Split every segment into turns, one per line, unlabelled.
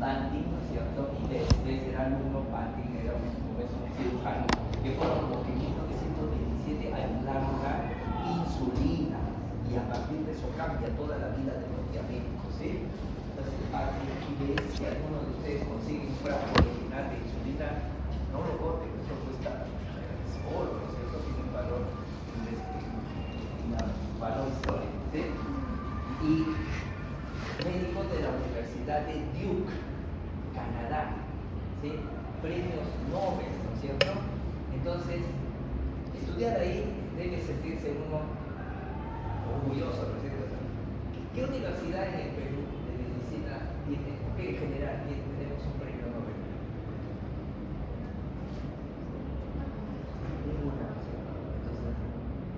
Banting, ¿no es cierto? Y después el alumno Banting era un cirujano, que fueron los que en 1927 ayudaron a insulina, y a partir de eso cambia toda la vida de los diabéticos, ¿sí? Entonces, aquí ves, si alguno de ustedes consigue un frasco original de insulina, no lo corten, eso cuesta oro, ¿no es cierto? Tiene un valor, histórico, ¿sí? Y médico de la Universidad de Duke, Canadá, ¿sí? Premios Nobel, ¿no es cierto? Entonces, estudiar ahí debe sentirse uno orgulloso, ¿no es cierto? ¿Qué universidad en el Perú de medicina tiene, o qué en general tenemos un premio Nobel? Ninguna, ¿no es cierto? Entonces,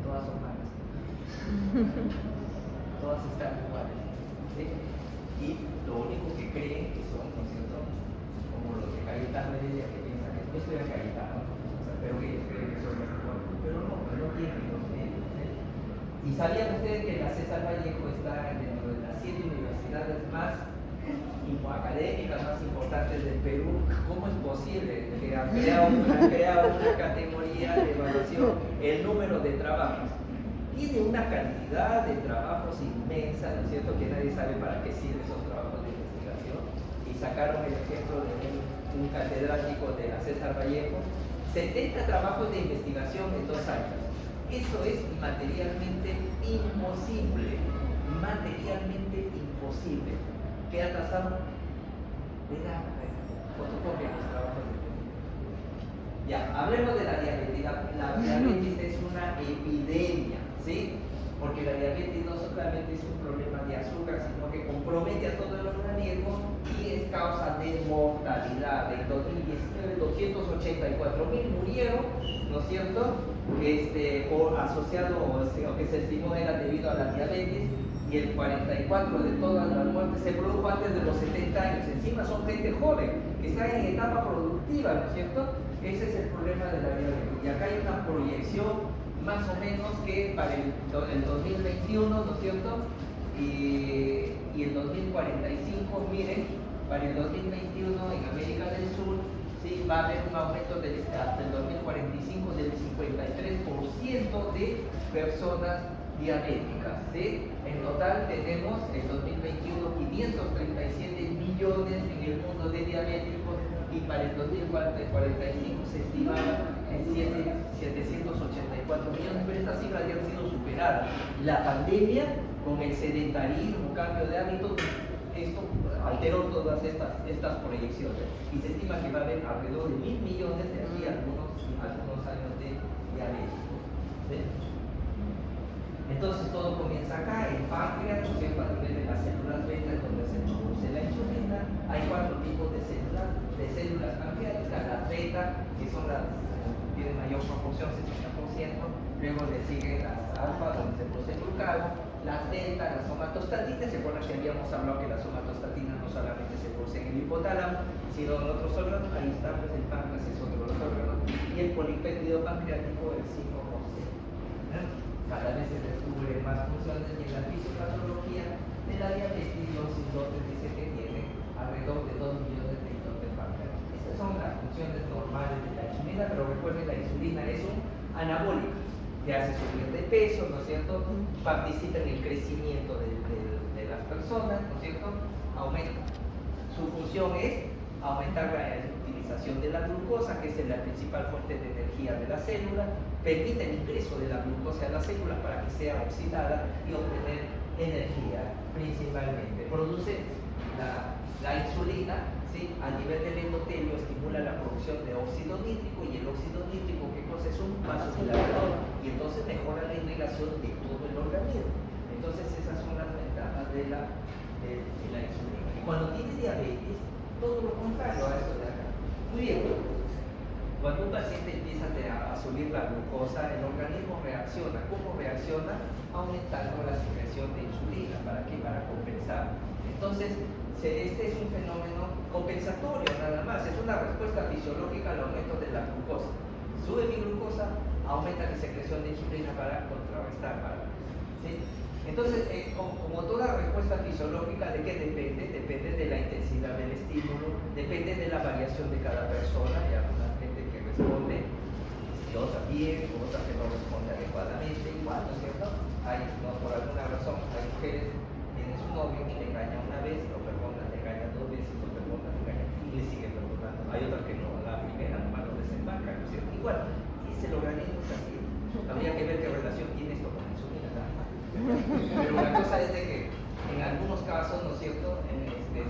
todas son malas. Todas están iguales, ¿sí? Y lo único que creen que son, ¿no es cierto? Como los de Cayetano Heredia, que piensan que yo estoy a Cayetano, pero que ellos creen que son mejor, pero no tienen los medios, ¿sí? ¿Y sabían ustedes que la César Vallejo está dentro de las 7 universidades más académicas más importantes del Perú? ¿Cómo es posible que han creado una categoría de evaluación, el número de trabajos? Tiene una cantidad de trabajos inmensa, ¿no es cierto?, que nadie sabe para qué sirven esos trabajos de investigación. Y sacaron el ejemplo de un catedrático de la César Vallejo, 70 trabajos de investigación en 2 años. Eso es materialmente imposible, ¿Qué ha pasado? Fotocopia los trabajos de investigación. Ya, hablemos de la diabetes. La diabetes es una epidemia, ¿sí? Porque la diabetes no solamente es un problema de azúcar, sino que compromete a todo el organismo y es causa de mortalidad. En 2019, 284.000 murieron, ¿no es cierto?, asociado o que se estimó era debido a la diabetes, y el 44% de todas las muertes se produjo antes de los 70 años. Encima son gente joven, que está en etapa productiva, ¿no es cierto? Ese es el problema de la diabetes. Y acá hay una proyección más o menos que para el 2021, ¿no es cierto? Y el 2045, miren, para el 2021 en América del Sur, ¿sí?, va a haber un aumento hasta el 2045 del 53% de personas diabéticas, ¿sí? En total tenemos en 2021 537 millones en el mundo de diabéticos, y para el 2045 se estimaba en 784 millones, pero estas cifras ya han sido superadas. La pandemia, con el sedentarismo, cambio de hábitos, esto alteró todas estas proyecciones, y se estima que va a haber alrededor de 1.000 millones de aquí a algunos años de diabéticos, ¿sí? Entonces todo comienza acá, el páncreas, ¿no es cierto?, a nivel de las células beta, donde se produce la insulina. Hay 4 tipos de células pancreáticas: las beta, que son las que tienen mayor proporción, 60%, luego le siguen las alfa, donde se produce el glucagón, las delta, las somatostatinas. ¿Se acuerdan que habíamos hablado que las somatostatinas no solamente se producen en el hipotálamo, sino en otros órganos? Ahí está, pues el páncreas es otro de los órganos, y el polipéptido pancreático, el 5%. Cada vez se descubren más funciones, y en la fisiopatología de la diabetes los isótopos dicen que tiene alrededor de 2 millones de isótopos pancreáticos. Estas son las funciones normales de la insulina, pero recuerden, la insulina es un anabólico, te hace subir de peso, ¿no es cierto?, participa en el crecimiento de las personas, ¿no es cierto?, aumenta. Su función es aumentar la utilización de la glucosa, que es la principal fuente de energía de la célula, permite el ingreso de la glucosa a la célula para que sea oxidada y obtener energía principalmente. Produce la insulina, ¿sí?, a nivel del endotelio, estimula la producción de óxido nítrico, y el óxido nítrico, ¿qué cosa es? Un vasodilatador, y entonces mejora la irrigación de todo el organismo. Entonces esas son las ventajas de la insulina. Y cuando tiene diabetes, todo lo contrario a esto de acá. Muy bien. Cuando un paciente empieza a subir la glucosa, el organismo reacciona. ¿Cómo reacciona? Aumentando la secreción de insulina. ¿Para qué? Para compensar. Entonces, este es un fenómeno compensatorio nada más. Es una respuesta fisiológica al aumento de la glucosa. Sube mi glucosa, aumenta mi secreción de insulina para contrarrestar. ¿Sí? Entonces, como toda respuesta fisiológica, ¿de qué depende? Depende de la intensidad intensidad del estímulo, depende de la variación de cada persona. Hay alguna gente que responde y otra bien, otra que no responde adecuadamente, igual, ¿no es cierto? No, por alguna razón, hay mujeres que tienen su novio y le engaña una vez, lo perdona, le engaña dos veces, lo perdona, le engaña y le sigue perdonando. Hay otras que no, la primera nomás lo desembarca, ¿no es cierto? Igual, y el organismo es así. Habría que ver qué relación tiene esto con la insulina. Pero la cosa es de que en algunos casos, ¿no es cierto?,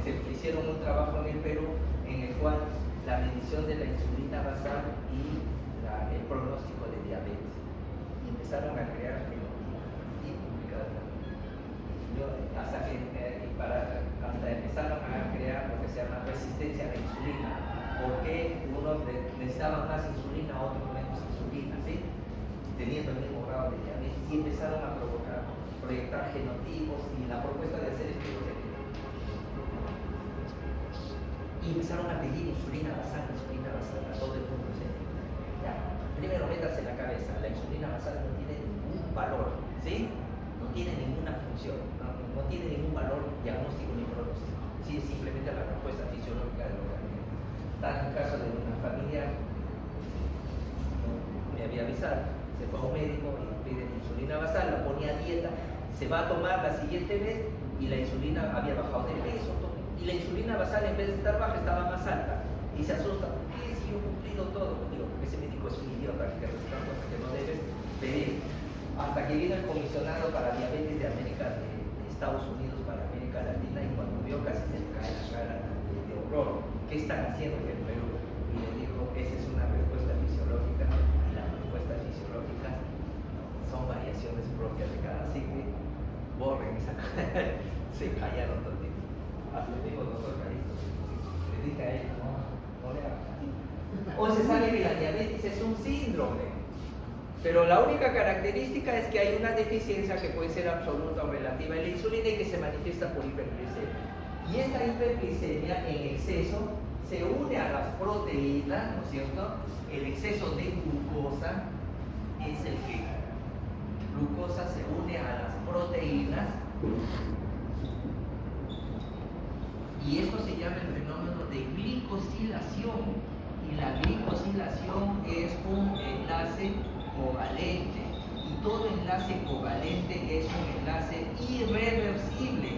se hicieron un trabajo en el Perú en el cual la medición de la insulina basal y el pronóstico de diabetes. Y empezaron a crear fenotipos y publicaron. Hasta empezaron a crear lo que se llama resistencia a la insulina. Porque unos necesitaban más insulina, otros menos insulina, ¿sí? Teniendo el mismo grado de diabetes. Y empezaron a proyectar genotipos y la propuesta de hacer estudios de y empezaron a pedir insulina basal a todo el mundo, ¿sí? Ya, primero métase en la cabeza, la insulina basal no tiene ningún valor, ¿sí? No tiene ninguna función, no tiene ningún valor diagnóstico ni pronóstico, ¿sí? Simplemente la respuesta fisiológica del organismo. Está en el caso de una familia, me había avisado, se fue a un médico y pide insulina basal, la ponía a dieta, se va a tomar la siguiente vez y la insulina había bajado de peso, y la insulina basal en vez de estar baja estaba más alta y se asusta. ¿Por qué si yo he cumplido todo? Digo, porque ese médico es un idiota que te está cosas que no debes pedir. Hasta que vino el comisionado para diabetes de América, de Estados Unidos para América Latina, y cuando vio casi se le cae la cara de horror. ¿Qué están haciendo en el Perú? Y le dijo, esa es una respuesta fisiológica y las respuestas fisiológicas son variaciones propias de cada ciclo. Borren esa cara. Se callaron todos. Así lo digo, doctor Caristo. Le dije a él, no le hagas. Hoy se sabe que la diabetes es un síndrome, pero la única característica es que hay una deficiencia que puede ser absoluta o relativa en la insulina y que se manifiesta por hiperglicemia. Y esta hiperglicemia en exceso se une a las proteínas, ¿no es cierto? El exceso de glucosa es el que glucosa se une a las proteínas. Y esto se llama el fenómeno de glicosilación. Y la glicosilación es un enlace covalente. Y todo enlace covalente es un enlace irreversible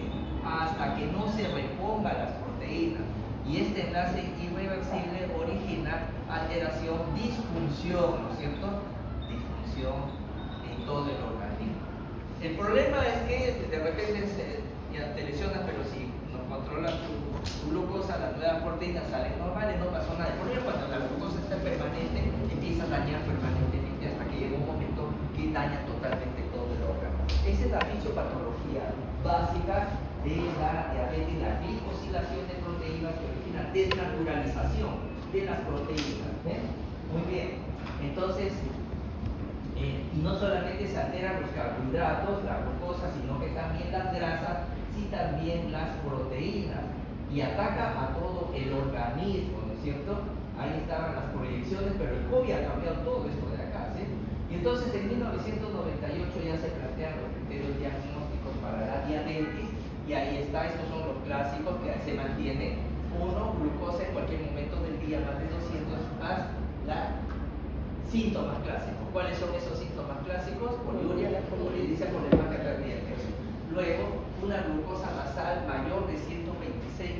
hasta que no se reponga las proteínas. Y este enlace irreversible origina alteración, disfunción, ¿no es cierto? Disfunción en todo el organismo. El problema es que de repente ya te lesionas, pero si controlas tu glucosa, las nuevas proteínas salen normales, no pasó nada. El problema es cuando la glucosa está permanente, empieza a dañar permanentemente hasta que llega un momento que daña totalmente todo el órgano. Esa es la fisiopatología básica de la diabetes, la glicosilación de proteínas que origina desnaturalización de las proteínas. Muy bien, entonces, y no solamente se alteran los carbohidratos, la glucosa, sino que también las grasas y también las proteínas, y ataca a todo el organismo, ¿no es cierto? Ahí estaban las proyecciones, pero el COVID ha cambiado todo esto de acá, ¿sí? Y entonces en 1998 ya se plantean los criterios diagnósticos para la diabetes, y ahí está, estos son los clásicos que se mantienen: 1, glucosa en cualquier momento del día más de 200, más la síntomas clásicos. ¿Cuáles son esos síntomas clásicos? Poliuria, polidipsia, problemas cardíacos. Luego, una glucosa basal mayor de 126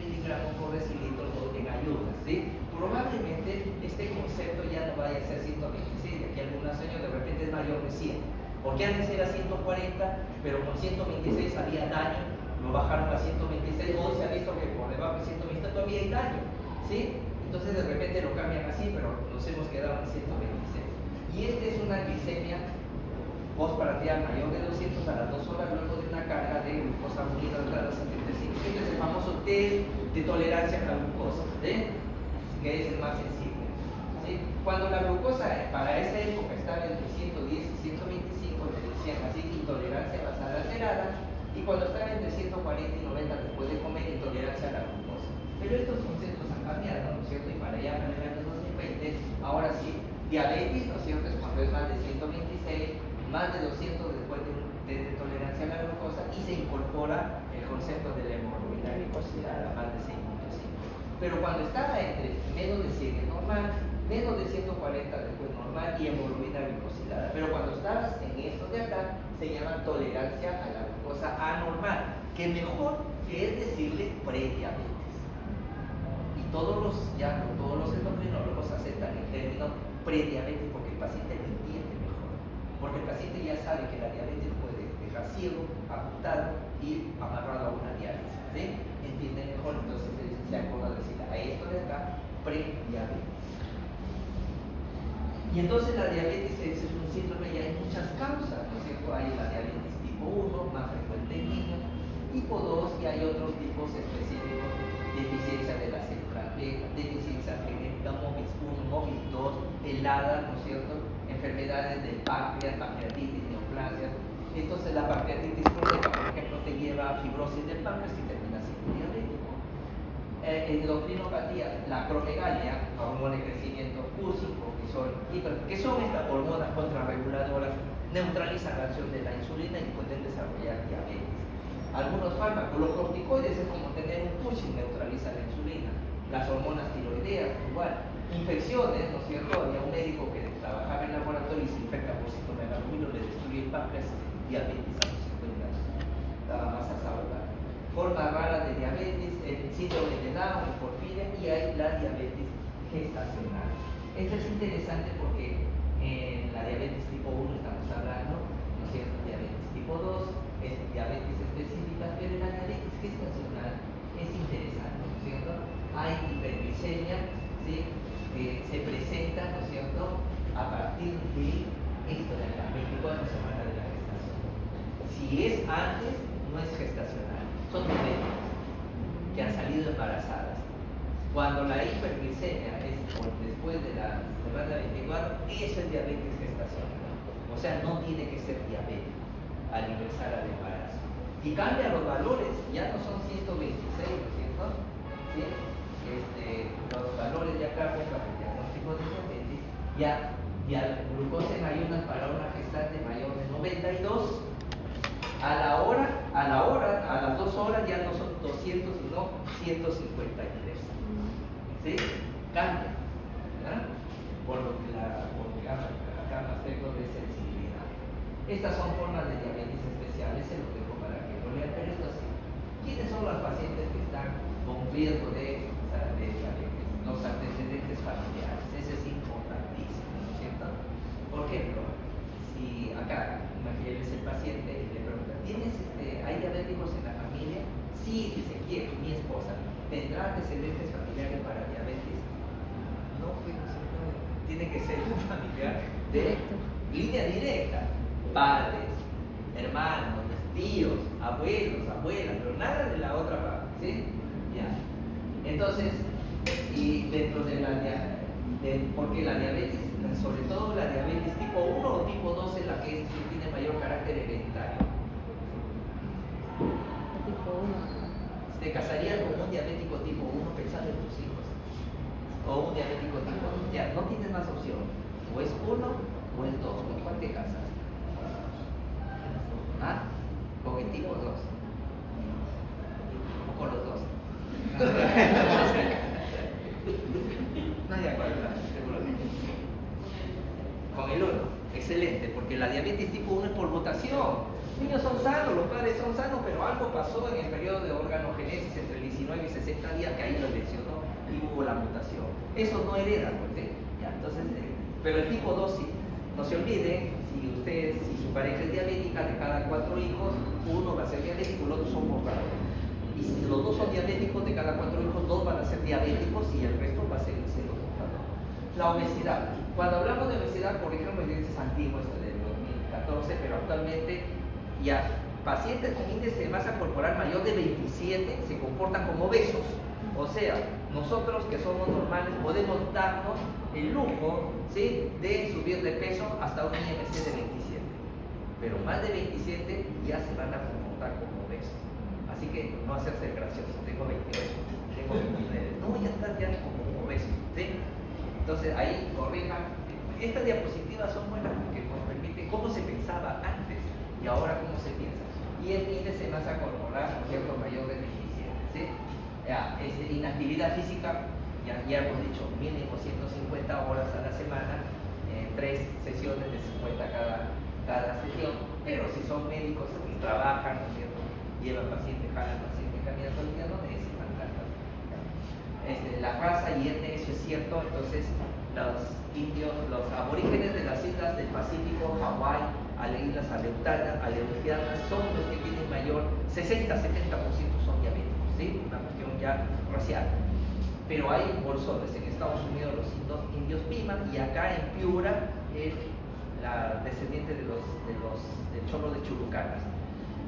miligramos por decilitro en ayunas, ¿sí? Probablemente este concepto ya no vaya a ser 126, de aquí a algunos años de repente es mayor de 100, porque antes era 140, pero con 126 había daño, lo bajaron a 126, hoy se ha visto que por debajo de 120 todavía hay daño, ¿sí? Entonces de repente lo cambian así, pero nos hemos quedado en 126. Y esta es una glicemia postprandial mayor de 200 a las 2 horas luego de una carga de glucosa monohidratada 75. Este es el famoso test de tolerancia a la glucosa, ¿sí? Que es el más sensible, ¿sí? Cuando la glucosa para esa época estaba entre 110 y 125, le decían así, intolerancia basal alterada, y cuando estaba entre 140 y 90 después de comer, intolerancia a la glucosa. Pero estos conceptos han cambiado, ¿no es cierto? Y para allá, para el año 2020, ahora sí, diabetes, ¿no es cierto? Es cuando es más de 126, más de 200 después de tolerancia a la glucosa, y se incorpora el concepto de la hemoglobina glicosilada, más de 6.5. Pero cuando estaba entre menos de 100 es normal, menos de 140 después normal y hemoglobina glicosilada. Pero cuando estabas en esto de acá, se llama tolerancia a la glucosa anormal, que mejor que es decirle prediabetes. Y todos los endocrinólogos aceptan el término prediabetes porque el paciente lo entiende mejor. Porque el paciente ya sabe que la diabetes puede dejar ciego, amputado y amarrado a una diálisis. ¿Sí? Entiende mejor, entonces se acuerda de decir a esto de acá prediabetes. Y entonces la diabetes es un síndrome, y hay muchas causas, ¿no es cierto? Hay la diabetes tipo 1, más frecuente en niños, tipo 2, y hay otros tipos específicos, deficiencia de la célula beta, deficiencia genética, MOBIS 1, MOBIS 2, helada, ¿no es cierto? Enfermedades del páncreas, pancreatitis, neoplasias. Entonces la pancreatitis crónica, por ejemplo, te lleva a fibrosis del páncreas y termina siendo diabético. Endocrinopatía, la acromegalia, hormona de crecimiento, Cushing, cortisol, que son estas hormonas contrarreguladoras, neutralizan la acción de la insulina y pueden desarrollar diabetes. Algunos fármacos, los corticoides es como tener un Cushing, neutraliza la insulina. Las hormonas tiroideas, igual. Infecciones, ¿no es cierto? Había un médico que trabajaba en el laboratorio y se infecta por citomegaloviro, le destruye el páncreas, diabetes a los 50 años. Estaba más a saludar. Forma rara de diabetes, el síndrome de Down, el porfiria, y hay la diabetes gestacional. Esto es interesante porque en la diabetes tipo 1 estamos hablando, ¿no es cierto? Diabetes tipo 2 es diabetes específica, pero en la diabetes gestacional es interesante, ¿no es cierto? Hay hiperglicemia, ¿sí? Que se presenta, ¿no es cierto?, a partir de esto de las 24 semanas de la gestación. Si es antes, no es gestacional, son diabéticas que han salido embarazadas. Cuando la hiperglicemia es después de la semana 24, eso es diabetes gestacional. O sea, no tiene que ser diabético al ingresar al embarazo. Y cambia los valores, ya no son 126, ¿no es cierto? ¿Sí? Los valores ya cambian para el diagnóstico de diabetes. Ya glucosa en ayunas para una gestante mayor de 92. A las 2 horas ya no son 200, sino 153. ¿Sí? Cambia. ¿Verdad? Por lo que acá aspectos de sensibilidad. Estas son formas de diabetes especiales, se los dejo para que lo lean, pero esto sí. ¿Quiénes son los pacientes que están con riesgo de diabetes? Los antecedentes familiares. Eso es importantísimo, ¿no es cierto? Por ejemplo, si acá imagínense el paciente y le pregunta, ¿hay diabéticos en la familia? Sí, dice, ¿quién? Mi esposa. ¿Tendrá antecedentes familiares para diabetes? No, pues no se puede. Tiene que ser un familiar de línea directa. Padres, hermanos, tíos, abuelos, abuelas, pero nada de la otra parte, ¿sí? Ya. Entonces, y dentro de porque la diabetes, sobre todo la diabetes tipo 1 o tipo 2 es la que tiene mayor carácter hereditario.
Tipo 1.
Te casarías con un diabético tipo 1 pensando en tus hijos. O un diabético tipo 2. Ya, no tienes más opción. O es 1 o es 2. ¿Con cuál te casas? ¿Ah? Con el tipo 2. O con los dos. No, de acuerdo, seguramente. Con el 1, excelente, porque la diabetes tipo 1 es por mutación. Los niños son sanos, los padres son sanos, pero algo pasó en el periodo de organogénesis entre el 19 y 60 días que ahí lo lesionó y hubo la mutación. Eso no hereda, pues, ¿eh? Ya, entonces, pero el tipo 2 sí. No se olviden, si su pareja es diabética, de cada 4 hijos, uno va a ser diabético y los otros son portadores. Y si los dos son diabéticos, de cada 4 hijos, 2 van a ser diabéticos y el resto va a seguir siendo portador. La obesidad. Cuando hablamos de obesidad, por ejemplo, es antiguo, esto del 2014, pero actualmente ya pacientes con índice de masa corporal mayor de 27 se comportan como obesos. O sea, nosotros que somos normales podemos darnos el lujo, ¿sí?, de subir de peso hasta un IMC de 27. Pero más de 27 ya se van a comportar como obesos. Así que no hacerse gracioso, tengo 28, tengo 29. No, ya estás ya como obeso, ¿sí? Entonces ahí corrijan. Estas diapositivas son buenas porque nos permiten cómo se pensaba antes y ahora cómo se piensa. Y el índice de masa corporal, por ejemplo, mayor de 27, ¿sí? Inactividad física, ya hemos dicho, mínimo 150 horas a la semana, 3 sesiones de 50 cada sesión, pero si son médicos que trabajan, ¿no es cierto? Llevan paciente, jalan paciente, caminan todo el día, no necesitan tantas. La raza hierne, eso es cierto. Entonces los indios, los aborígenes de las islas del Pacífico, Hawái, a las islas aleutianas, son los que tienen mayor, 60-70% son diabéticos, ¿sí? Una cuestión ya racial. Pero hay bolsones, en Estados Unidos los indios Pima, y acá en Piura la descendiente del cholo de Churucanas.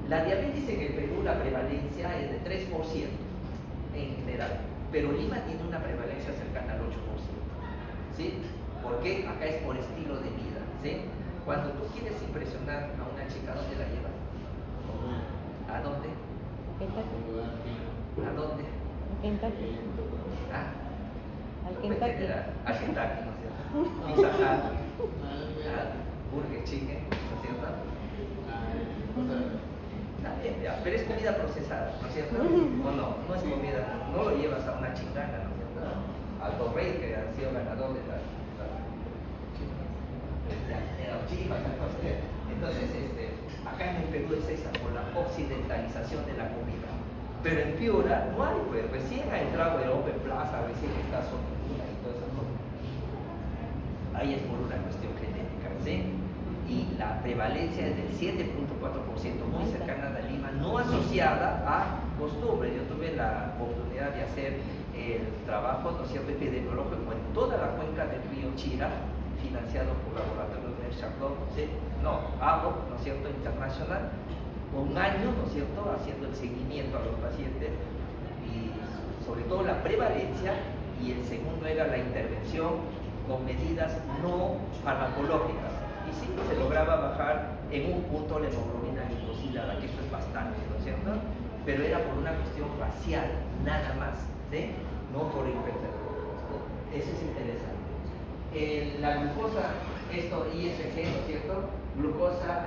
La diabetes en el Perú, la prevalencia es de 3% en general, pero Lima tiene una prevalencia cercana al 8%, ¿sí? Porque acá es por estilo de vida, ¿sí? Cuando tú quieres impresionar a una chica, ¿a dónde la llevas? ¿A dónde? ¿A dónde? ¿Ah?
Al Kentucky.
Al Kentucky, ¿no es cierto? Pizza Hut, Burger Chicken, ¿no es cierto? También, ya, pero es comida procesada, ¿no es cierto? No es comida, no lo llevas a una chingana, ¿no es cierto? Al Torrey, que ha sido ganador de la chivas, entonces acá en el Perú es esa, por la occidentalización de la comida. Pero en Piura no hay, pues recién ha entrado el Open Plaza, recién está Sotomura y todas esas cosas. Ahí es por una cuestión genética, ¿sí? Y la prevalencia es del 7.4%, muy cercana a Lima, no asociada a costumbre. Yo tuve la oportunidad de hacer el trabajo, ¿no es cierto?, epidemiológico en toda la cuenca del río Chira, financiado por laboratorios de Charlotte, ¿sí? ¿no es cierto?, internacional, un año, ¿no es cierto?, haciendo el seguimiento a los pacientes y sobre todo la prevalencia, y el segundo era la intervención con medidas no farmacológicas. Y sí, se lograba bajar en un punto la hemoglobina glicosilada, que eso es bastante, ¿no es cierto?, pero era por una cuestión racial, nada más, ¿sí? No por infección. Eso es interesante. La glucosa, esto ISG, ¿no es cierto? Glucosa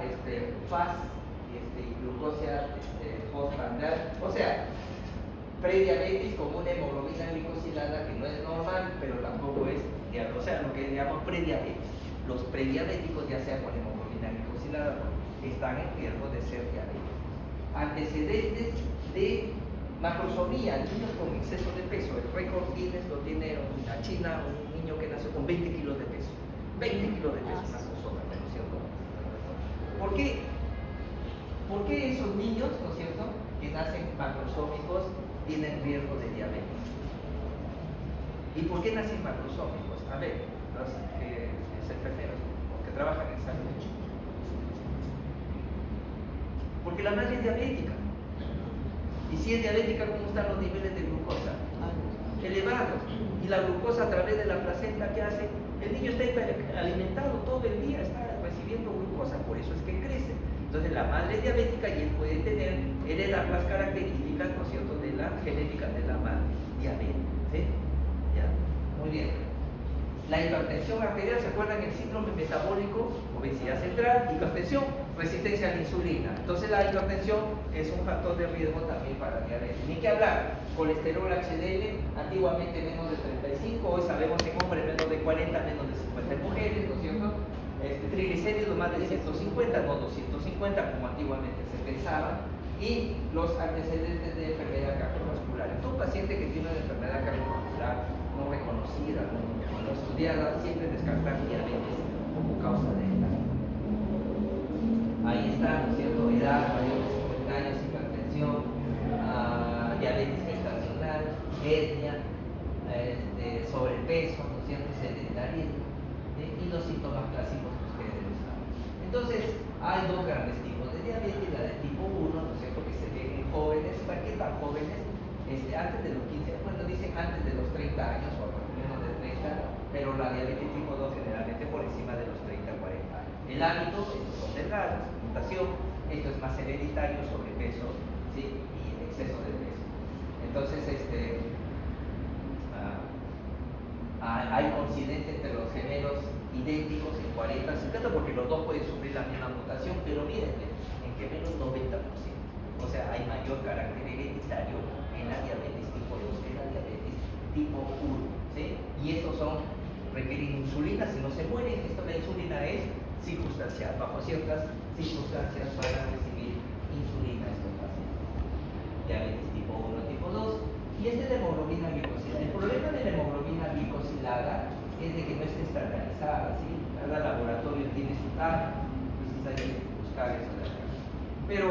FAS, glucosa postprandial, o sea, prediabetes con una hemoglobina glicosilada que no es normal, pero tampoco es, o sea, lo que llamamos prediabetes. Los prediabéticos, ya sea con hemoglobina glicosilada, están en riesgo de ser diabéticos. Antecedentes de macrosomía, niños con exceso de peso. El récord Guinness lo tiene una China, un niño que nació con 20 kilos de peso. 20 kilos de peso, macrosoma, ¿no es cierto? ¿Por qué esos niños, ¿no es cierto?, que nacen macrosómicos tienen riesgo de diabetes? ¿Y por qué nacen macrosómicos? A ver, los enfermeros que trabajan en salud. Porque la madre es diabética. Y si es diabética, ¿cómo están los niveles de glucosa? Elevados. Y la glucosa a través de la placenta, ¿qué hace? El niño está alimentado todo el día, está recibiendo glucosa, por eso es que crece. Entonces la madre es diabética y él puede heredar las características, ¿no es cierto?, de la genética de la madre diabética, ¿sí? ¿Ya? Muy bien. La hipertensión arterial, ¿se acuerdan? El síndrome metabólico, obesidad central, hipertensión, resistencia a la insulina. Entonces la hipertensión es un factor de riesgo también para diabetes. Ni que hablar, colesterol HDL, antiguamente menos de 35, hoy sabemos en hombres menos de 40, menos de 50 en mujeres, ¿no es cierto? Triglicéridos más de 150, no 250 como antiguamente se pensaba. Y los antecedentes de enfermedad cardiovascular. Todo paciente que tiene una enfermedad cardiovascular no reconocida, no estudiada, siempre descartar diabetes como causa de esta. Ahí está, ¿no es cierto?, edad, mayor de 50 años, hipertensión, diabetes gestacional, etnia, sobrepeso, ¿no es cierto?, sedentarismo, y los síntomas clásicos que ustedes lo saben. Entonces, hay dos grandes tipos de diabetes, la de tipo 1, ¿no es cierto?, que se ve en jóvenes. ¿Para qué tan jóvenes? Antes de los 15, bueno, dicen antes de los 30 años o menos de 30, pero la diabetes tipo 2 generalmente por encima de los 30 40 años. El hábito, estos son delgados, mutación, esto es más hereditario, sobrepeso, ¿sí?, y exceso de peso. Entonces, hay coincidencia entre los gemelos idénticos en 40, 50, porque los dos pueden sufrir la misma mutación, pero mírenme, en gemelos 90%. O sea, hay mayor carácter hereditario en la diabetes tipo 2 tipo 1, ¿sí? Y estos requieren insulina, si no se mueren. La insulina es circunstancial, bajo ciertas circunstancias van a recibir insulina estos pacientes. Diabetes tipo 1, tipo 2, y de hemoglobina glicosilada. El problema de la hemoglobina glicosilada es de que no está estandarizada, ¿sí? Cada laboratorio tiene su tabla, entonces hay que buscar eso de acá. Pero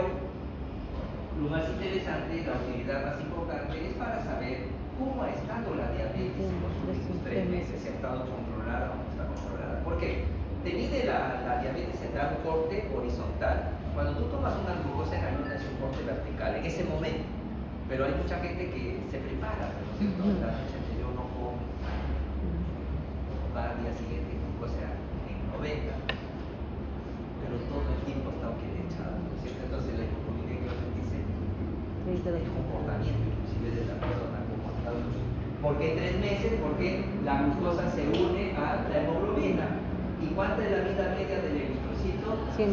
lo más interesante, la utilidad más importante es para saber cómo ha estado la diabetes en los últimos 3 meses, si ha estado controlada o no está controlada. ¿Por qué? Te mide la diabetes en un corte horizontal. Cuando tú tomas una glucosa en ayuno es un corte vertical, en ese momento. Pero hay mucha gente que se prepara, ¿no es cierto? La noche anterior no come, va al día siguiente glucosa en 90, pero todo el tiempo está echado, ¿no es cierto? Entonces la hemoglobina glicosilada dice el comportamiento inclusive de la persona como ha estado. ¿Por qué 3 meses? Porque la glucosa se une a la hemoglobina. ¿Y cuánta es la vida media del eritrocito?
120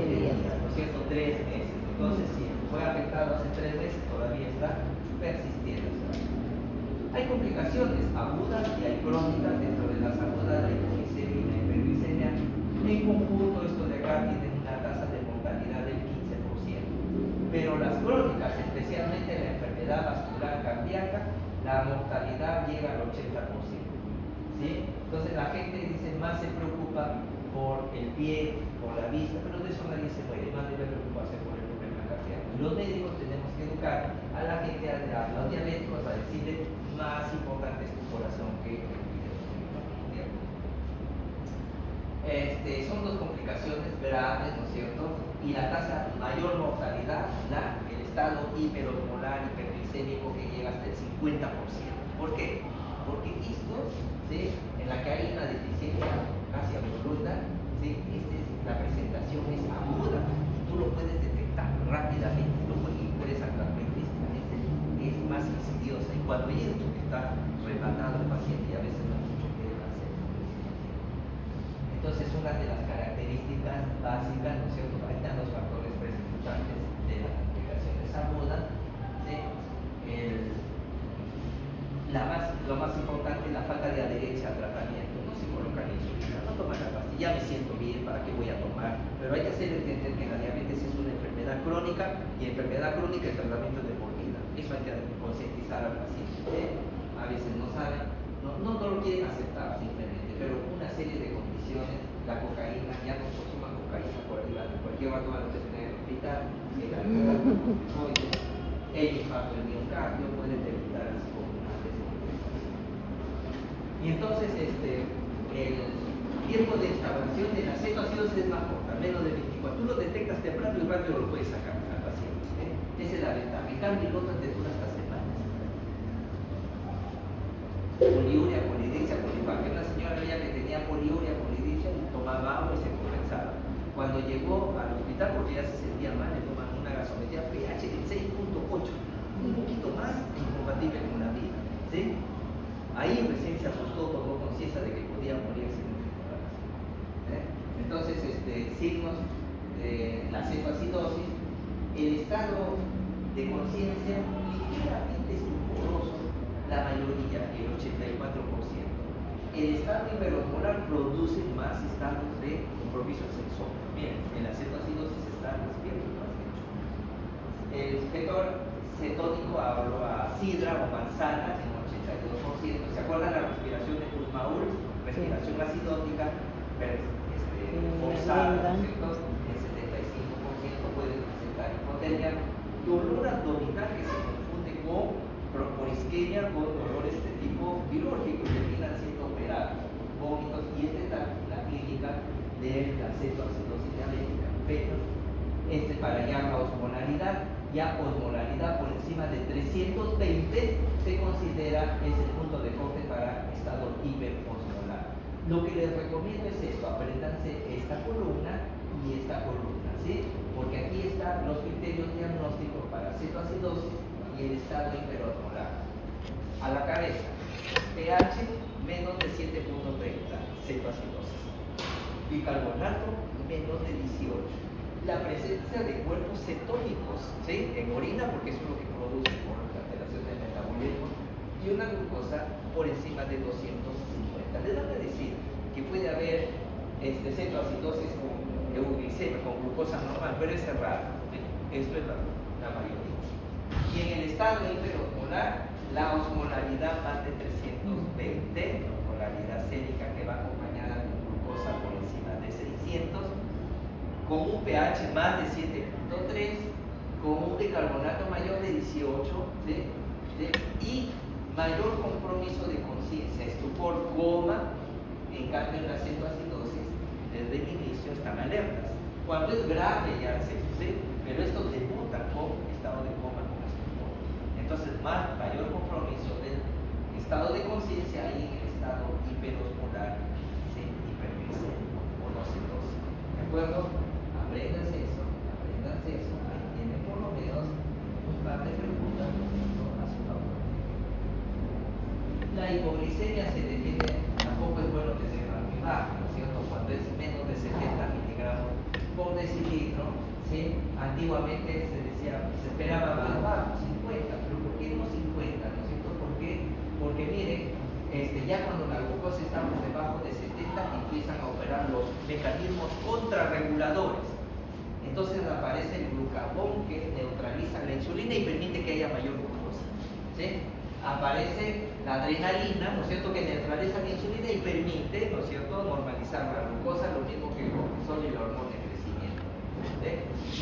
días.
¿No es cierto? 3 meses. Entonces, si fue afectado hace 3 meses, todavía está persistiendo. Hay complicaciones agudas y hay crónicas. Dentro de las agudas, la hipoglicemia y la hiperglicemia. En conjunto, esto de acá tiene una tasa de mortalidad del 15%. Pero las crónicas, especialmente la enfermedad vascular cardíaca, la mortalidad llega al 80%. ¿Sí? Entonces la gente dice más se preocupa por el pie, por la vista, pero de eso nadie se muere, más debe preocuparse por el problema cardíaco. Los médicos tenemos que educar a la gente, a los diabéticos, a decirle más importante es tu corazón que el pie. Son dos complicaciones graves, ¿no es cierto? Y la tasa mayor mortalidad, el estado hiperosmolar, hiperglicémico que llega hasta el 50%. ¿Por qué? Porque esto, ¿sí? En la que hay una deficiencia casi absoluta, ¿sí? La presentación es aguda, tú lo puedes detectar rápidamente, y puedes actuar es más insidiosa, y cuando llega tú que está rematado el paciente y a veces no hay mucho que hacer. Entonces, una de las características básicas, ¿no es cierto?, ahí están los factores presentantes de las complicaciones agudas, ¿sí? Lo más importante es la falta de adherencia al tratamiento. No se coloca insulina, no toman la pastilla, me siento bien, ¿para qué voy a tomar? Pero hay que hacer entender que la diabetes es una enfermedad crónica, y enfermedad crónica el tratamiento es de por vida. Eso hay que concientizar al paciente. A veces no saben, no lo quieren aceptar simplemente, pero una serie de condiciones, la cocaína, ya no consuman cocaína por arriba, cualquier rato van a tener en el hospital, el infarto del miocardio, pueden debilitar así como una vez. Y entonces el tiempo de instauración de la cetoacidosis es más corta, menos de 24. Tú lo detectas temprano y rápido lo puedes sacar al paciente. Esa es la ventaja. En cambio, el otro te dura hasta semanas. Poliuria, polidipsia, polifactia. Una señora veía que tenía poliuria, polidipsia y tomaba agua y se compensaba. Cuando llegó al hospital, porque ya se sentía mal, le toman una gasometría pH de 6.8, un poquito más incompatible con la vida. ¿Sí? Ahí recién se asustó, tomó conciencia de que podía morirse en un Entonces, signos de la cetoacidosis, el estado de conciencia ligeramente estuporoso, la mayoría, el 84%. El estado hiperosmolar produce más estados de compromiso sexual. Bien, en la cetoacidosis está despierto el paciente. El factor cetónico, hablo a sidra o manzana, en 82%. ¿Se acuerdan la respiración de Kussmaul? Respiración acidótica, forzada, ¿cierto? El 75% puede presentar hipotermia. Dolor abdominal que se confunde por isquemia, con dolores de tipo quirúrgico y terminan siendo operados. Vómitos, y esta es la clínica de la cetoacidosis diabética. Pero para ya la osmolaridad, por encima de 320 se considera es el punto de corte para estado hiperosmolar. Lo que les recomiendo es esto: apréndanse esta columna y esta columna, ¿sí? Porque aquí están los criterios diagnósticos para cetoacidosis y el estado hiperosmolar. A la cabeza, pH menos de 7.30, cetoacidosis. Bicarbonato menos de 18. La presencia de cuerpos cetónicos, ¿sí?, en orina, porque eso es lo que produce por la alteración del metabolismo, y una glucosa por encima de 250. Le van a decir que puede haber cetoacidosis con euglicemia, con glucosa normal, pero es raro. Esto es la mayoría. Y en el estado hiperosmolar, la osmolaridad más de 320, osmolaridad sérica que va acompañada de glucosa por encima de 600, con un pH más de 7.3, con un bicarbonato mayor de 18, ¿sí? ¿Sí? Y mayor compromiso de conciencia, estupor, coma. En cambio, en la cetoacidosis, desde el inicio están alertas. Cuando es grave ya se sucede, pero esto debuta con estado de coma, con estupor. Entonces, mayor compromiso del estado de conciencia y en el estado hiperosmolar, ¿sí? Hiperglicémico o no cetosis. ¿De acuerdo? Apréndanse eso, ahí tienen por lo menos un par de preguntas, ¿no? A su favor. La hipoglicemia se define, tampoco es bueno tenerla muy baja, ¿no es cierto? Cuando es menos de 70 miligramos por decilitro, ¿sí? Antiguamente se decía, se esperaba más bajo, 50, pero ¿por qué no 50? ¿No es cierto? ¿Por qué? Porque miren, ya cuando la glucosa está por debajo de 70 empiezan a operar los mecanismos contrarreguladores. Entonces aparece el glucagón que neutraliza la insulina y permite que haya mayor glucosa, ¿sí? Aparece la adrenalina, ¿no es cierto?, que neutraliza la insulina y permite, ¿no es cierto?, normalizar la glucosa, lo mismo que el cortisol y la hormona de crecimiento, ¿sí?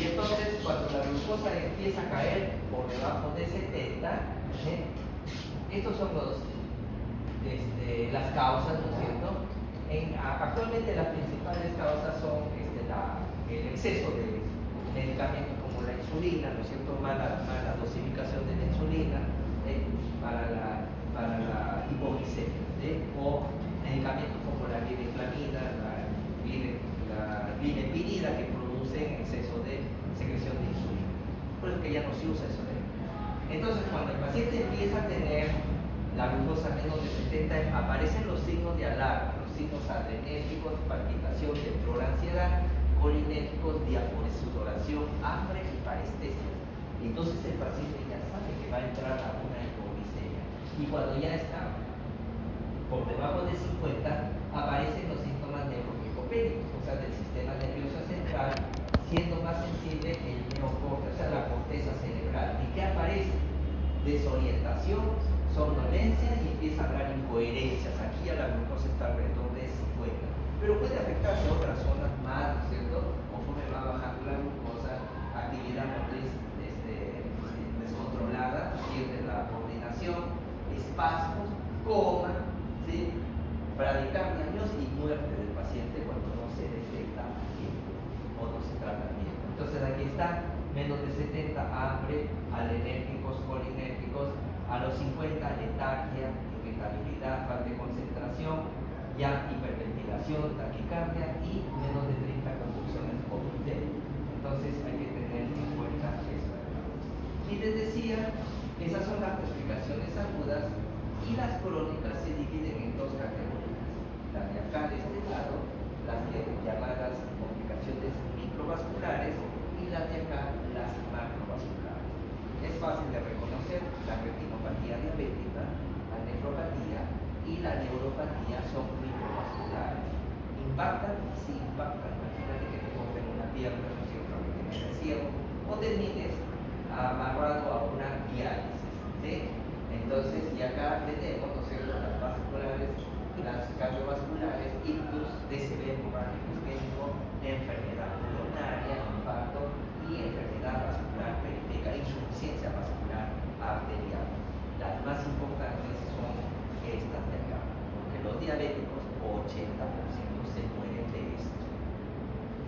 Y entonces cuando la glucosa empieza a caer por debajo de 70, ¿sí? Estos son las causas, ¿no es cierto? Actualmente las principales causas son el exceso de medicamentos como la insulina, ¿no es cierto?, mala dosificación de la insulina, para la hipoglicemia, o medicamentos como la glibenclamida, la glibenclamida que producen exceso de secreción de insulina. Por eso que ya no se usa eso. Entonces, cuando el paciente empieza a tener la glucosa menos de 70, aparecen los signos de alarma, los signos adrenérgicos, palpitación, temblor, ansiedad, colinérgicos, diaforesudoración, hambre y parestesia. Entonces el paciente ya sabe que va a entrar a una hipoglicemia. Y cuando ya está por debajo de 50, aparecen los síntomas neuroglicopédicos, o sea, del sistema nervioso central, siendo más sensible el neocorte, o sea, la corteza cerebral. ¿Y qué aparece? Desorientación, somnolencia y empieza a hablar incoherencias. Aquí ya la glucosa está alrededor de 50. Pero puede afectarse a otras zonas más, ¿no es cierto? Conforme va bajando la glucosa, actividad motriz descontrolada, pierde la coordinación, espasmos, coma, ¿sí? Bradicardia, y muerte del paciente cuando no se detecta a tiempo o no se trata a tiempo. Entonces aquí está, menos de 70, hambre, adrenérgicos, colinérgicos, a los 50 letargia, irritabilidad, falta de concentración, ya hiperventilación, taquicardia y menos de 30 convulsiones post-ictéricas. Entonces hay que tener en cuenta eso. Y les decía, esas son las complicaciones agudas y las crónicas se dividen en dos categorías. Las de acá de este lado, las llamadas complicaciones microvasculares y las de acá, las macrovasculares. Es fácil de reconocer la retinopatía diabética, la nefropatía y la neuropatía son microvasculares. ¿Impactan? Sí impactan. Imagínate que te corten una pierna, ¿no es cierto?, que te quedes ciego, o termines amarrado a una diálisis, ¿sí? Entonces, y acá tenemos, ¿no es cierto?, las vasculares, las cardiovasculares, ictus, DCB, hemorrágico isquémico, enfermedad pulmonaria, infarto y enfermedad vascular periférica, insuficiencia vascular arterial. Las más importantes son estas de acá, porque los diabéticos, 80% se mueren de esto.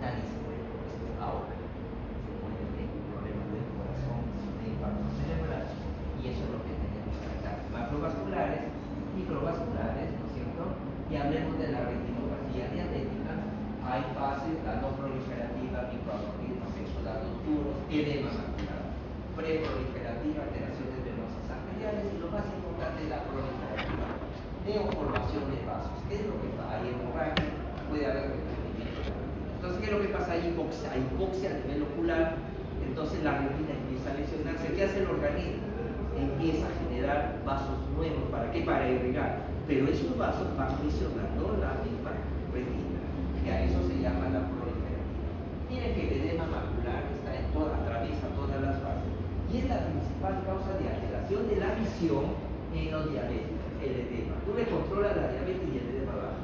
Nadie se muere por esto ahora. Se mueren de problemas del corazón, de infarto cerebral, y eso es lo que tenemos que tratar. Macrovasculares, microvasculares, ¿no es cierto? Y hablemos de la retinopatía diabética. Hay fases, la no proliferativa, microaneurismas, exudados duros, edema macular, preproliferativa, alteraciones venosas arteriales y lo más importante, la proliferativa, neoformación de vasos. ¿Qué es lo que pasa? Hay hemorragia, puede haber desprendimiento de la retina. Entonces, ¿qué es lo que pasa? Hay hipoxia a nivel ocular, entonces la retina empieza a lesionarse. ¿Qué hace el organismo? empieza a generar vasos nuevos. ¿Para qué? Para irrigar. Pero esos vasos van presionando la misma retina. Y a eso se llama la proliferativa. Miren que el edema macular está en atraviesa todas las fases. Y es la principal causa de alteración de la visión en los diabéticos, el edema. Tú le controlas la diabetes y el edema baja.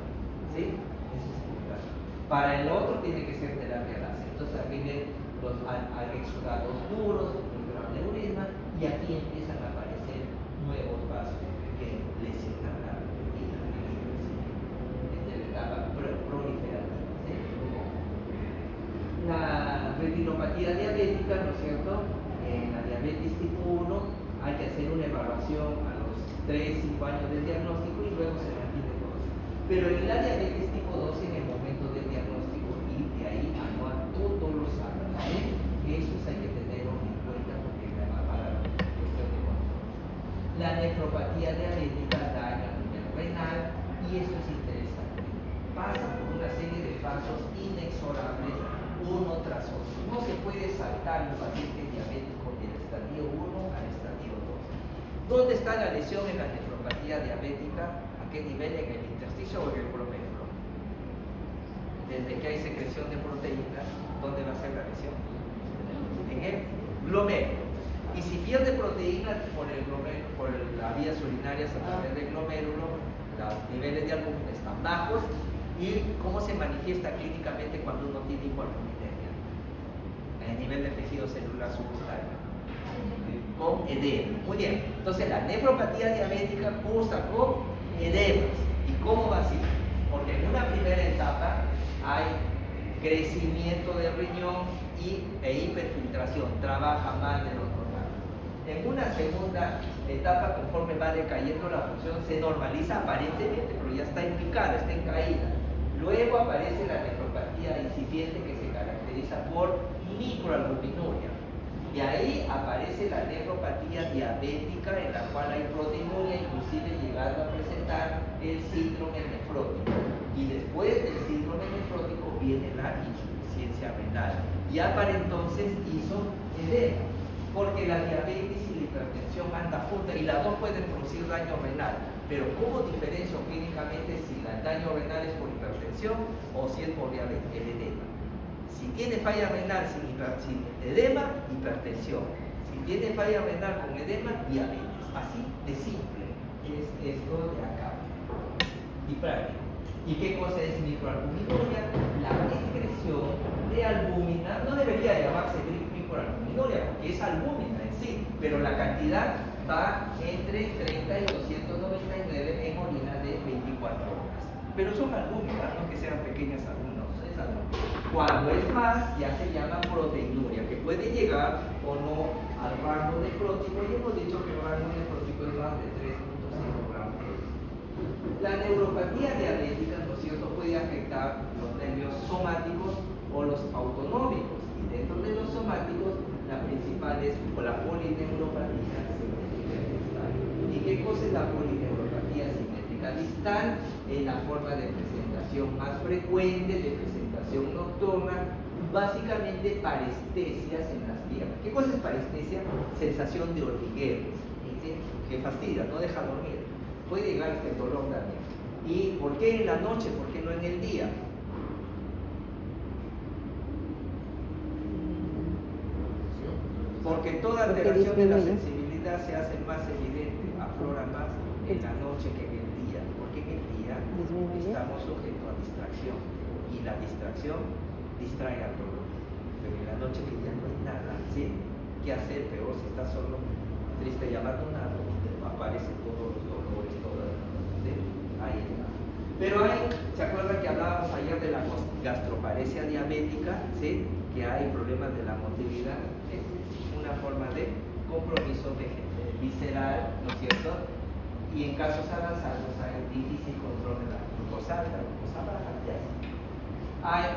¿Sí? Eso es importante. Para el otro tiene que ser terapia láser. Entonces aquí ven los exudados duros, el aneurisma, y aquí empiezan a aparecer nuevos vasos que lesionan la retina. Esta es la etapa proliferativa. ¿Sí? La retinopatía diabética, ¿no es cierto? En la diabetes tipo 1 hay que hacer una evaluación a los 3-5 años del diagnóstico y luego se mantiene todo eso. Pero en la diabetes tipo 2 en el momento del diagnóstico y de ahí a todos los años, ¿sí? Eso hay que tenerlo en cuenta porque me va para la cuestión de control. La nefropatía diabética daña a nivel renal y esto es interesante. Pasa por una serie de pasos inexorables uno tras otro. No se puede saltar un paciente diabético del estadio 1 al estadio 2. ¿Dónde está la lesión en la nefropatía diabética? ¿A qué nivel? ¿En el intersticio o en el glomérulo? Desde que hay secreción de proteínas, ¿dónde va a ser la lesión? En el glomérulo. Y si pierde proteínas por el glomérulo, por las vías urinarias a través del glomérulo, los niveles de albúmina están bajos. ¿Y cómo se manifiesta clínicamente cuando uno tiene hipoalbuminemia? En el nivel de tejido celular subcutáneo. Con edema. Muy bien. Entonces la nefropatía diabética cursa con edemas. ¿Y cómo va así? Porque en una primera etapa hay crecimiento del riñón e hiperfiltración. Trabaja mal de los normal. En una segunda etapa, conforme va decayendo la función, se normaliza aparentemente, pero ya está en picada, está en caída. Luego aparece la nefropatía incipiente que se caracteriza por microalbuminuria. Y ahí aparece la nefropatía diabética en la cual hay proteinuria, inclusive llegando a presentar el síndrome nefrótico. Y después del síndrome nefrótico viene la insuficiencia renal. Ya para entonces hizo edema, porque la diabetes y la hipertensión andan juntas y las dos pueden producir daño renal. Pero ¿cómo diferencio clínicamente si el daño renal es por hipertensión o si es por diabetes? El edema. Si tiene falla renal sin edema, hipertensión. Si tiene falla renal con edema, diabetes. Así de simple es esto de acá. Y práctico. ¿Y qué cosa es microalbuminuria? La excreción de albúmina. No debería llamarse microalbuminuria porque es albúmina en sí, pero la cantidad va entre 30 y 299 en orina de 24 horas. Pero son albúminas, no que sean pequeñas albúminas, es albúmina. Cuando es más, ya se llama proteinuria, que puede llegar o no al rango nefrótico, y hemos dicho que el rango nefrótico es más de 3.5 gramos. La neuropatía diabética, ¿no es cierto?, puede afectar los nervios somáticos o los autonómicos, y dentro de los somáticos, la principal es la polineuropatía simétrica distal. ¿Y qué cosa es la polineuropatía simétrica distal? En la forma de presentación más frecuente, de presentación nocturna, básicamente parestesias en las piernas. ¿Qué cosa es parestesia? Sensación de hormigueo, que fastidia, no deja dormir. Puede llegar hasta el dolor también. ¿Y por qué en la noche? ¿Por qué no en el día? Porque toda alteración de la sensibilidad se hace más evidente, aflora más en la noche que en el día, porque en el día estamos sujetos a distracción y la distracción distrae al dolor. Pero en la noche que ya no hay nada, ¿sí? ¿Qué hacer? Peor si estás solo, triste y abandonado, aparecen todos los dolores, todas, ¿sí? Ahí está. Pero hay, ¿se acuerdan que hablábamos ayer de la gastroparesia diabética? ¿Sí? Que hay problemas de la motilidad. Es una forma de compromiso visceral, ¿no es cierto? Y en casos avanzados hay difícil control de la glucosa alta, glucosa baja, ya. Hay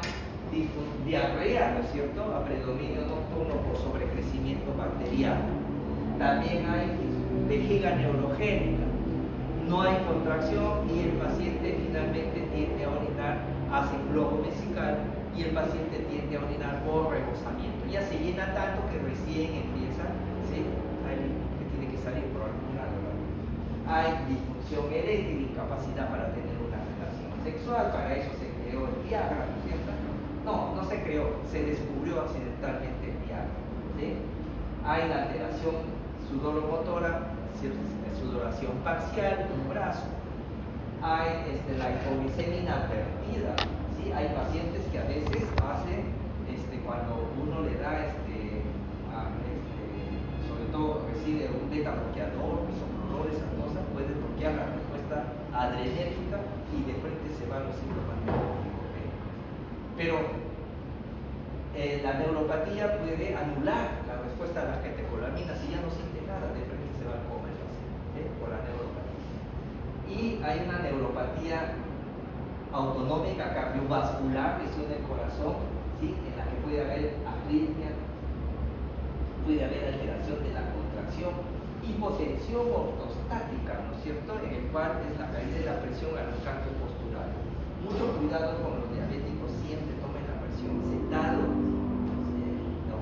diarrea, ¿no es cierto? A predominio nocturno por sobrecrecimiento bacteriano. También hay vejiga neurogénica. No hay contracción y el paciente finalmente tiende a orinar, hace globo vesical y el paciente tiende a orinar por rebosamiento. Ya se llena tanto que recién empieza, ¿sí? Que tiene que necesario por alguna razón. Hay disfunción eréctil, incapacidad para tener una relación sexual, para eso se creó el Viagra, ¿no es cierto? No, no se creó, se descubrió accidentalmente el Viagra, ¿sí? Hay la alteración sudoromotora, sudoración parcial de un brazo. Hay la hipoglicemia inadvertida, ¿sí? Hay pacientes que a veces hacen, cuando uno le da, sobre todo recibe un beta bloqueador, isoprolol, esa cosa, puede bloquear la respuesta adrenérgica y de frente se van los síntomas neurológicos. Pero la neuropatía puede anular la respuesta a las catecolaminas y ya no siente nada, de frente se va a comer el paciente, por la neuropatía. Y hay una neuropatía autonómica cardiovascular, lesión del corazón, ¿sí? En la que puede haber arritmia, puede haber alteración de la contracción, hipotensión ortostática, ¿no es cierto?, en el cual es la caída de la presión al canto postural. Mucho cuidado con los diabéticos, siempre tomen la presión sentado,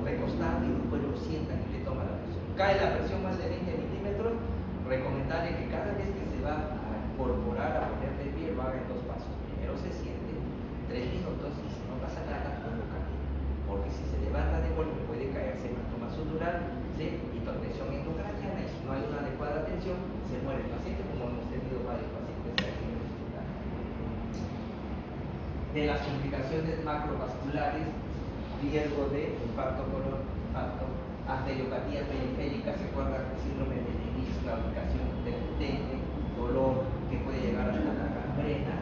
recostado, y después lo sientan y le toman la presión. Cae la presión más de 20 milímetros, recomendable que cada vez que se va a incorporar, a poner de pie, lo haga en 2 pasos. Primero se siente 3 minutos y si no pasa nada, no lo cambie. Porque si se levanta de golpe puede caerse hematoma sutural, ¿sí? Hipertensión endocraniana, y si no hay una adecuada atención, se muere el paciente, como hemos tenido varios pacientes aquí en el hospital. De las complicaciones macrovasculares, riesgo de infarto coronarico, arteriopatía periférica, se acuerdan del síndrome de Lennox, claudicación intermitente, dolor que puede llegar hasta la gangrena,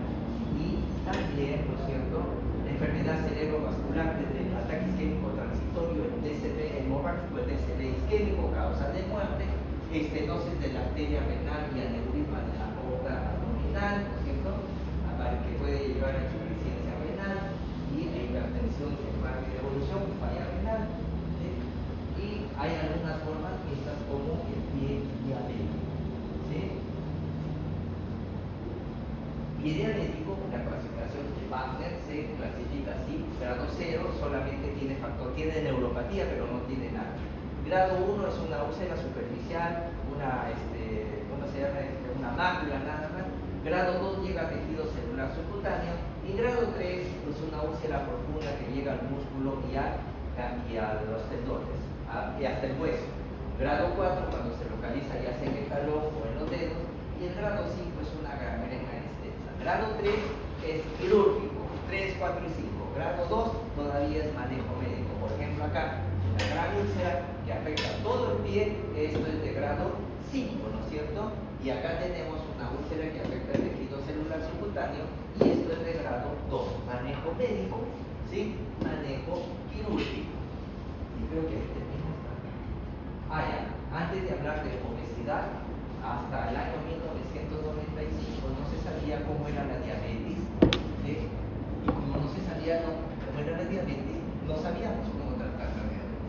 y también, ¿no es cierto?, la enfermedad cerebrovascular desde el ataque isquémico transitorio, el DCB hemorrágico, el DCB isquémico, causa de muerte, estenosis de la arteria renal y aneurisma de la aorta abdominal, ¿no es cierto?, que puede llevar a insuficiencia renal y a hipertensión en margen de evolución, falla renal, ¿sí? Y hay algunas formas mixtas como el pie diabético, ¿sí? Pie diabético, la clasificación de Wagner se clasifica así: grado 0 solamente tiene neuropatía pero no tiene nada. Grado 1 es una úlcera superficial, ¿cómo se llama? Una mácula nada más. Grado 2 llega a tejido celular subcutáneo, y grado 3 es una úlcera profunda que llega al músculo y a los tendones, y hasta el hueso. Grado 4 cuando se localiza ya sea en el talón o en los dedos, y el grado 5 es una gangrena extensa. Grado 3 es quirúrgico, 3, 4 y 5. Grado 2 todavía es manejo médico. Por ejemplo acá, una gran úlcera que afecta todo el pie, esto es de grado 5, ¿no es cierto? Y acá tenemos una úlcera que afecta el tejido celular subcutáneo, y esto es de grado 2, manejo médico, ¿sí? Manejo quirúrgico. Y creo que este mismo. Ya, antes de hablar de obesidad, hasta el año 1995 no se sabía cómo era la diabetes, ¿sí? Y como no se sabía cómo era la diabetes, no sabíamos cómo tratar la diabetes.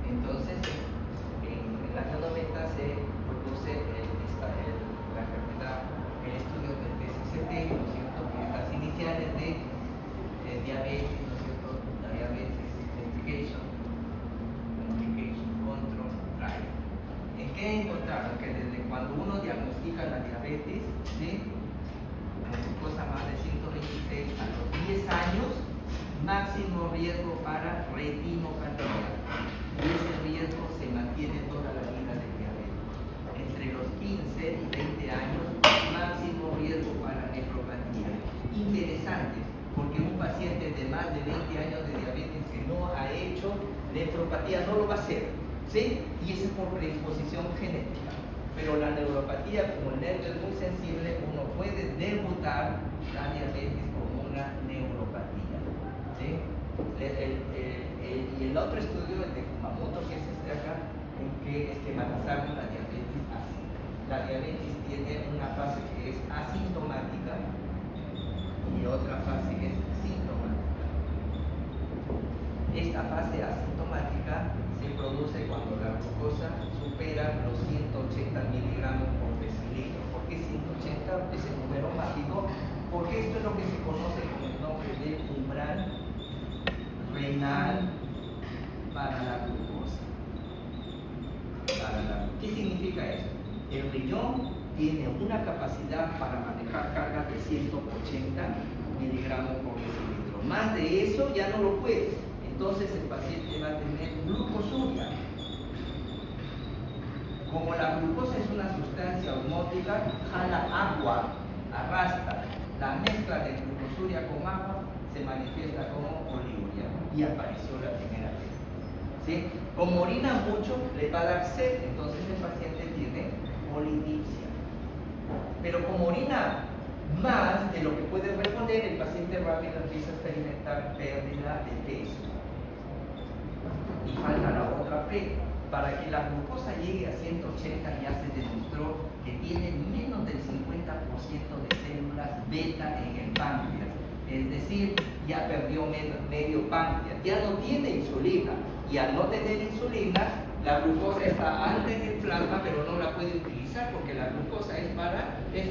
Entonces, en el año 90 se produce la enfermedad, el estudio del PCCT, ¿no es cierto?, que es las iniciales de diabetes, ¿no es cierto?, diabetes Identification Control Trial. ¿En qué encontraron? Que desde cuando uno diagnostica la diabetes, ¿sí?, con glucosa más de 126 a los 10 años, máximo riesgo para retinopatía, y ese riesgo se mantiene toda la vida del diabético. Entre los 15 y 20 años, máximo riesgo para nefropatía. Interesante, porque un paciente de más de 20 años de diabetes que no ha hecho nefropatía no lo va a hacer, ¿sí? Y eso es por predisposición genética. Pero la neuropatía, como el nervio es muy sensible, uno puede debutar la diabetes como una neuropatía, ¿sí? Y el otro estudio, el de Kumamoto, que es este acá, en que esquematizaron la diabetes así. La diabetes tiene una fase que es asintomática y otra fase que es sintomática. Esta fase asintomática se produce cuando la glucosa supera los 180 miligramos por decilitro. ¿Por qué 180? Ese número mágico, porque esto es lo que se conoce con el nombre de umbral renal para la glucosa. ¿Qué significa esto? El riñón tiene una capacidad para manejar cargas de 180 miligramos por decilitro. Más de eso ya no lo puede. Entonces el paciente va a tener glucosuria. Como la glucosa es una sustancia osmótica, jala agua, arrastra. La mezcla de glucosuria con agua se manifiesta como poliuria y apareció la primera vez. ¿Sí? Como orina mucho, le va a dar sed, entonces el paciente tiene polidipsia. Pero como orina más de lo que puede responder, el paciente rápido empieza a experimentar pérdida de peso. Y falta la otra P. Para que la glucosa llegue a 180 ya se demostró que tiene menos del 50% de células beta en el páncreas. Es decir, ya perdió medio páncreas, ya no tiene insulina. Y al no tener insulina, la glucosa está antes del plasma, pero no la puede utilizar porque la glucosa es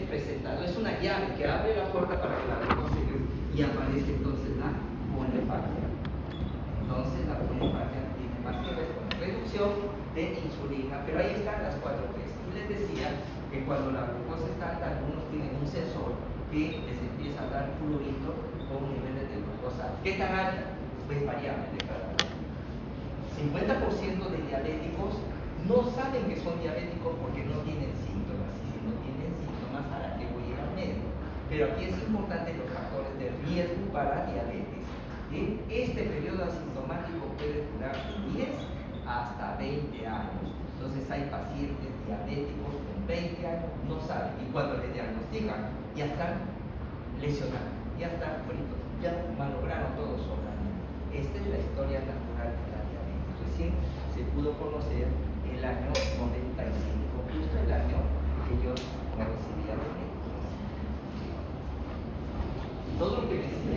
presentado, es una llave que abre la puerta para que la glucosa llegue y aparece entonces la polifagia. Entonces la polifagia tiene más que ver con la reducción de insulina, pero ahí están las 4 P's. Y les decía que cuando la glucosa está alta, algunos tienen un sensor que les empieza a dar prurito con niveles de glucosa. ¿Qué tan alta? Pues variable de cada uno. 50% de diabéticos no saben que son diabéticos porque no tienen síntomas. Y si no tienen síntomas, ¿para qué voy a ir al médico? Pero aquí es importante los factores de riesgo para diabetes. Este periodo asintomático puede durar de 10 hasta 20 años. Entonces hay pacientes diabéticos con 20 años, no saben. Y cuando le diagnostican, ya están lesionados, ya están fritos, ya malograron todo su organismo. Esta es la historia natural de la diabetes. Recién se pudo conocer el año 95, justo el año que yo me recibía de médico. Todo lo que me enseñaron